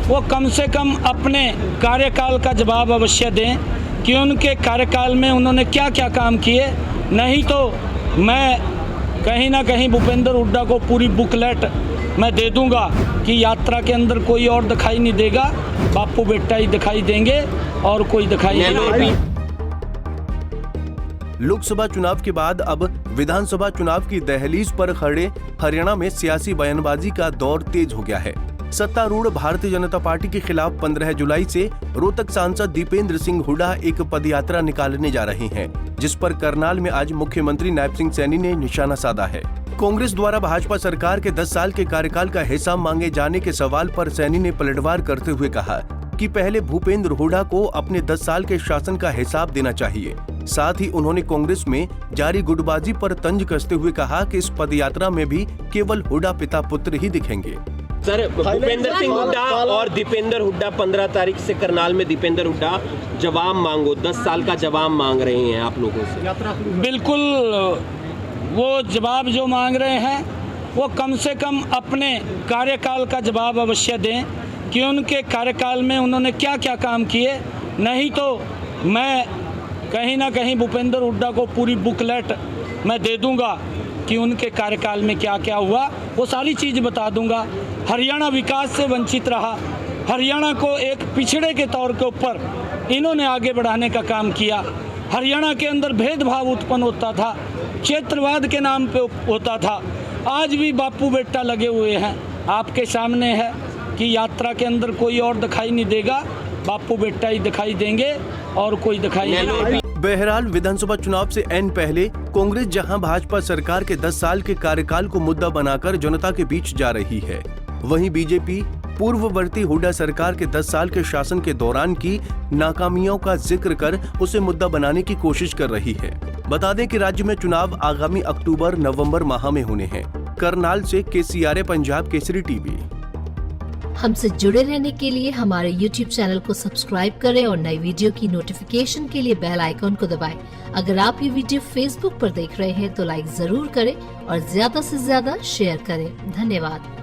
वो कम से कम अपने कार्यकाल का जवाब अवश्य दें कि उनके कार्यकाल में उन्होंने क्या क्या काम किए। नहीं तो मैं कहीं ना कहीं भूपेंद्र हुड्डा को पूरी बुकलेट मैं दे दूंगा कि यात्रा के अंदर कोई और दिखाई नहीं देगा, बापू बेटा ही दिखाई देंगे और कोई दिखाई नहीं देगा। लोकसभा चुनाव के बाद अब विधानसभा चुनाव की दहलीज पर खड़े हरियाणा में सियासी बयानबाजी का दौर तेज हो गया है। सत्तारूढ़ भारतीय जनता पार्टी के खिलाफ 15 जुलाई से रोहतक सांसद दीपेंद्र सिंह हुड्डा एक पदयात्रा निकालने जा रहे हैं, जिस पर करनाल में आज मुख्यमंत्री नायब सिंह सैनी ने निशाना साधा है। कांग्रेस द्वारा भाजपा सरकार के 10 साल के कार्यकाल का हिसाब मांगे जाने के सवाल पर सैनी ने पलटवार करते हुए कहा कि पहले भूपेंद्र हुड्डा को अपने 10 साल के शासन का हिसाब देना चाहिए। साथ ही उन्होंने कांग्रेस में जारी गुटबाजी पर तंज कसते हुए कहा कि इस पदयात्रा में भी केवल हुड्डा पिता पुत्र ही दिखेंगे। सर, भूपेंद्र सिंह हुड्डा और दीपेंद्र हुड्डा 15 तारीख से करनाल में दीपेंद्र हुड्डा जवाब मांगो, 10 साल का जवाब मांग रहे हैं आप लोगों से। बिल्कुल, वो जवाब जो मांग रहे हैं वो कम से कम अपने कार्यकाल का जवाब अवश्य दें कि उनके कार्यकाल में उन्होंने क्या क्या काम किए। नहीं तो मैं कहीं ना कहीं भूपेंद्र हुड्डा को पूरी बुकलेट मैं दे दूंगा कि उनके कार्यकाल में क्या क्या हुआ, वो सारी चीज़ बता दूंगा। हरियाणा विकास से वंचित रहा, हरियाणा को एक पिछड़े के तौर के ऊपर इन्होंने आगे बढ़ाने का काम किया। हरियाणा के अंदर भेदभाव उत्पन्न होता था, क्षेत्रवाद के नाम पे होता था। आज भी बापू बेटा लगे हुए हैं। आपके सामने है कि यात्रा के अंदर कोई और दिखाई नहीं देगा, बापू बेटा ही दिखाई देंगे और कोई दिखाई नहीं देगा। बहरहाल विधानसभा चुनाव से ऐन पहले कांग्रेस जहां भाजपा सरकार के 10 साल के कार्यकाल को मुद्दा बनाकर जनता के बीच जा रही है, वहीं बीजेपी पूर्ववर्ती हुड्डा सरकार के 10 साल के शासन के दौरान की नाकामियों का जिक्र कर उसे मुद्दा बनाने की कोशिश कर रही है। बता दें कि राज्य में चुनाव आगामी अक्टूबर-नवंबर माह में होने हैं। करनाल से KCRA पंजाब केसरी टीवी। हमसे जुड़े रहने के लिए हमारे YouTube चैनल को सब्सक्राइब करें और नई वीडियो की नोटिफिकेशन के लिए बेल आइकॉन को दबाएं। अगर आप ये वीडियो Facebook पर देख रहे हैं तो लाइक जरूर करें और ज्यादा से ज्यादा शेयर करें। धन्यवाद।